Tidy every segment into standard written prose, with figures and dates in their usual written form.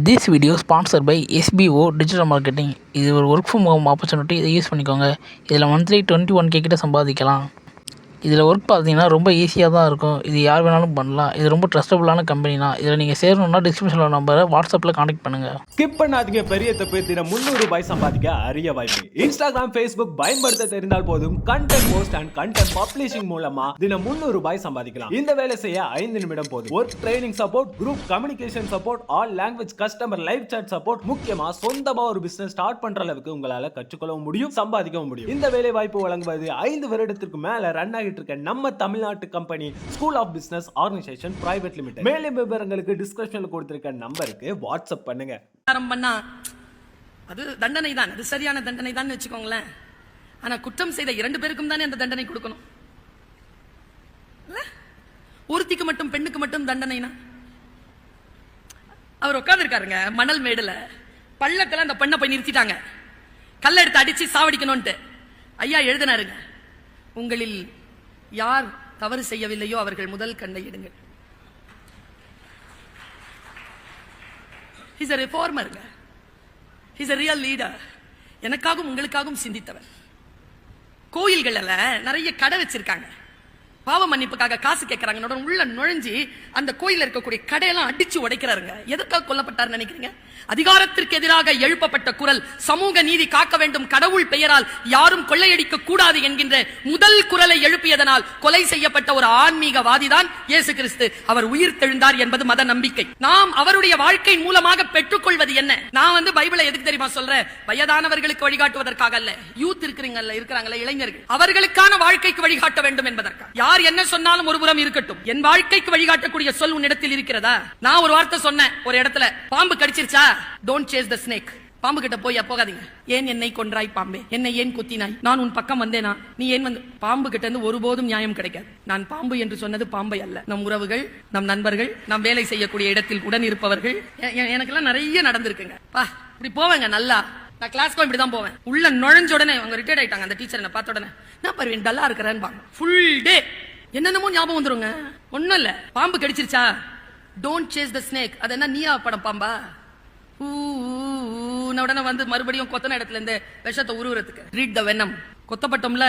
This video sponsor by SPO digital marketing. இது ஒரு work from home opportunity. இதை use பண்ணிக்கோங்க. இதில் மந்த்லி 21K கிட்ட சம்பாதிக்கலாம். இதில் ஒர்க் பார்த்தீங்கன்னா ரொம்ப ஈஸியாக தான் இருக்கும். இது யார் வேணாலும் பண்ணலாம். இது ரொம்ப ட்ரஸ்டபுளான கம்பெனி தான். இதில் நீங்கள் சேரணும்னா டிஸ்கிரிப்ஷனில் நம்பரை வாட்ஸ்அப்பில் கான்டெக்ட் பண்ணுங்கள். ஸ்கிப் பண்ணாதீங்க. பெரிய தப்பு. தினம் ₹300 சம்பாதிக்க அரிய வாய்ப்பு. இன்ஸ்டாகிராம், ஃபேஸ்புக் பயன்படுத்த தெரிந்தால் போதும். Content post and content publishing மூலமா தினம் ₹300 சம்பாதிக்கலாம். இந்த வேலை செய்ய 5 நிமிடம் போதும். Work training support, group communication support, all language customer live chat support. முக்கியமா சொந்தமா ஒரு பிசினஸ் ஸ்டார்ட் பண்ற அளவுக்கு உங்களால கற்றுக்கொள்ளவும் முடியும், சம்பாதிக்கவும் முடியும். இந்த வேலை வாய்ப்பு வழங்குவது 5 வருடத்திற்கு மேல ரன் ஆகிட்டு இருக்க நம்ம தமிழ்நாட்டு company school of business organisation private limited. மேலும் விவரங்களுக்கு டிஸ்கிரிப்ஷன்ல கொடுத்திருக்க நம்பருக்கு வாட்ஸ்அப் பண்ணுங்க. அது தண்டனை தான், அது சரியான தண்டனை தான் வச்சுக்கோங்களேன். ஆனா குற்றம் செய்த 2 பேருக்கும் தானே அந்த தண்டனை கொடுக்கணும். ஒருத்திக்கு மட்டும், பெண்ணுக்கு மட்டும் தண்டனைனா? அவர் உட்கார்ந்து இருக்காருங்க மணல் மேடுல, பள்ளத்துல அந்த பெண்ணை போய் நிறுத்திட்டாங்க. கல்ல எடுத்து அடிச்சு சாவடிக்கணும்ட்டு ஐயா எழுதினாருங்க, உங்களில் யார் தவறு செய்யவில்லையோ அவர்கள் முதல் கண்ணை இடுங்கள். He's a reformer. He's a real leader. எனக்காகவும் உங்களுக்காகவும் சிந்தித்தவர். கோயில்கள்ல நிறைய கடை வச்சிருக்காங்க. பாவ மன்னிப்புக்காக காசு கேட்கறாங்க. உள்ள நுழைஞ்சி அந்த கோயில இருக்கக்கூடிய கடையெல்லாம் அடிச்சு உடைக்கிறாருங்க. எதுக்காக கொல்லப்பட்டார் நினைக்கிறீங்க? அதிகாரத்திற்கு எதிராக எழுப்பப்பட்ட குரல், சமூக நீதி காக்க வேண்டும், கடவுள் பெயரால் யாரும் கொள்ளையடிக்க கூடாது என்கின்ற முதல் குரலை எழுப்பியதனால் கொலை செய்யப்பட்ட ஒரு ஆன்மீகவாதி தான் இயேசு கிறிஸ்து. அவர் உயிர் தெழுந்தார் என்பது மத நம்பிக்கை. நாம் அவருடைய வாழ்க்கை மூலமாக பெற்றுக்கொள்வது என்ன? நான் பைபிளை எதுக்கு தெரியுமா சொல்றேன்? வயதானவர்களுக்கு வழிகாட்டுவதற்காக அல்ல. யூத் இருக்கிறாங்கல்ல இளைஞர்கள், அவர்களுக்கான வாழ்க்கைக்கு வழிகாட்ட வேண்டும் என்பதற்காக. யார் என்ன சொன்னாலும் ஒரு புறம் இருக்கட்டும், என் வாழ்க்கைக்கு வழிகாட்டக்கூடிய சொல் உன்னிடத்தில் இருக்கிறதா? நான் ஒரு வார்த்தை சொன்னேன் ஒரு இடத்துல, பாம்பு கடிச்சிருச்சா? Don't chase the snake. பாம்பு கிட்ட போகாதீங்க. ஏன் என்னை கொன்றாய் பாம்பே? என்னை ஏன் குத்தினாய்? நான் உன் பக்கம் வந்தேனா? நீ ஏன் வந்து? பாம்பு கிட்ட இருந்து ஒருபோதும் நியாயம் கிடைக்காது. நான் பாம்பு என்று சொன்னது பாம்பை அல்ல. நம் உறவுகள், நம் நண்பர்கள், நம் வேலை செய்யக்கூடிய இடத்தில் உடன் இருப்பவர்கள். எனக்கெல்லாம் நிறைய நடந்திருக்குங்க. இப்படி போவேங்க நல்லா. நான் கிளாஸ்க்கு இப்படிதான் போவேன். உள்ள நுழைஞ்ச உடனே அவங்க ரிட்டையர்ட் ஆயிட்டாங்க. அந்த டீச்சர் என்ன பார்த்த உடனே, நான் பருவேன் டல்லா இருக்கிறேன்னு ஃபுல் டே என்னென்னமோ ஞாபகம் வந்துருங்க. ஒண்ணும் இல்ல, பாம்பு கடிச்சிருச்சா? Don't chase the snake. அது என்ன நீயா படம் பாம்பா? உடனே மறுபடியும் கொத்தன இடத்துல இருந்து விஷத்தை உருவுறதுக்கு ரீட் த வெனம். கொத்தப்பட்டோம்ல,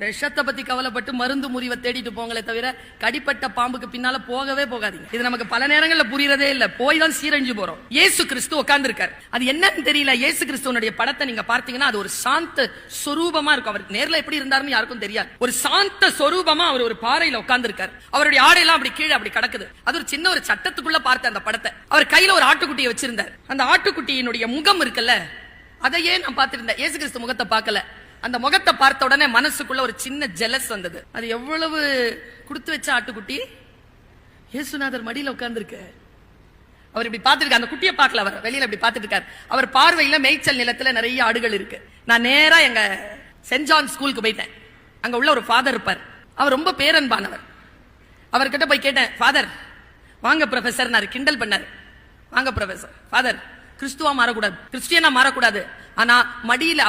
விஷத்தை பத்தி கவலைப்பட்டு மருந்து முறிவை தேடிட்டு போங்களே தவிர கடிப்பட்ட பாம்புக்கு பின்னால போகவே போகாதீங்க. இது நமக்கு பல நேரங்கள்ல புரியறதே இல்ல. போய் தான் சீரழிஞ்சு போறோம். இயேசு கிறிஸ்து உட்கார்ந்து இருக்காரு. அது என்னன்னு தெரியல. இயேசு கிறிஸ்துவனுடைய படத்தை நீங்க பார்த்தீங்கன்னா அது ஒரு சாந்த சொரூபமா இருக்கும். அவருக்கு நேர்ல எப்படி இருந்தாருன்னு யாருக்கும் தெரியாது. ஒரு சாந்த சொரூபமா அவர் ஒரு பாறையில உட்கார்ந்து இருக்காரு. அவருடைய ஆடையெல்லாம் அப்படி கீழே அப்படி கிடக்குது. அது ஒரு சின்ன ஒரு சட்டத்துக்குள்ள பார்த்த அந்த படத்தை. அவர் கையில ஒரு ஆட்டுக்குட்டியை வச்சிருந்தார். அந்த ஆட்டுக்குட்டியினுடைய முகம் இருக்குல்ல, அதையே நான் பார்த்திருந்தேன். இயேசு கிறிஸ்து முகத்தை பார்க்கல. அந்த முகத்தை பார்த்த உடனே மனசுக்குள்ள ஒரு சின்ன ஜெலஸ் வந்தது. அது எவ்வளவு கொடுத்து வச்ச ஆட்டுக்குட்டி, இயேசுநாதர் மடியில உட்கார்ந்து இருக்கு. அவர் இப்படி பார்த்துருக்காரு. அந்த குட்டியை பார்க்கல, அவர் வெளியில இப்படி பார்த்துட்டு இருக்காரு. அவர் பார்வையில மேய்ச்சல் நிலத்துல நிறைய ஆடுகள் இருக்கு. நான் நேரா எங்க சென்ட் ஜான் ஸ்கூலுக்கு போயிட்டேன். அங்க உள்ள ஒரு ஃபாதர் இருப்பார். அவர் ரொம்ப பேரன்பானவர். அவர்கிட்ட போய் கேட்டேன், ஃபாதர் வாங்க ப்ரொஃபசர். கிண்டல் பண்ணாரு. வாங்க ப்ரொஃபசர். ஃபாதர், கிறிஸ்துவா மாறக்கூடாது, கிறிஸ்டியனா மாறக்கூடாது, ஆனா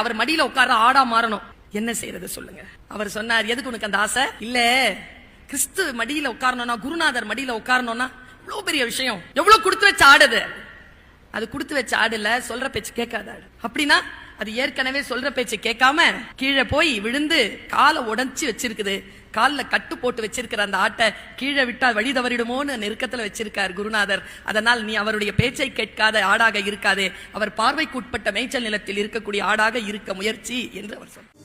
அவர் மடியில உட்கார ஆடா மாறணும். என்ன செய்யறது சொல்லுங்க? அவர் சொன்னார், எதுக்கு உனக்கு அந்த ஆசை? இல்ல, கிறிஸ்து மடியில உட்காரணும்னா, குருநாதர் மடியில உட்காரணும்னா இவ்வளவு பெரிய விஷயம். எவ்வளவு கொடுத்து வச்ச ஆடுது அது. கொடுத்து வச்ச ஆடு இல்ல, சொல்ற பேச்சு கேட்காத ஆடு. அப்படின்னா அது ஏற்கனவே சொல்ற பேச்சு கேட்காம கீழே போய் விழுந்து காலை உடைச்சு வச்சிருக்குது. கால்ல கட்டு போட்டு வச்சிருக்கிற அந்த ஆட்டை கீழே விட்டா வழி தவறிடுமோன்னு நெருக்கத்துல வச்சிருக்கார் குருநாதர். அதனால் நீ அவருடைய பேச்சை கேட்காத ஆடாக இருக்காதே, அவர் பார்வைக்கு உட்பட்ட மேய்ச்சல் நிலத்தில் இருக்கக்கூடிய ஆடாக இருக்க முயற்சி என்று அவர் சொன்னார்.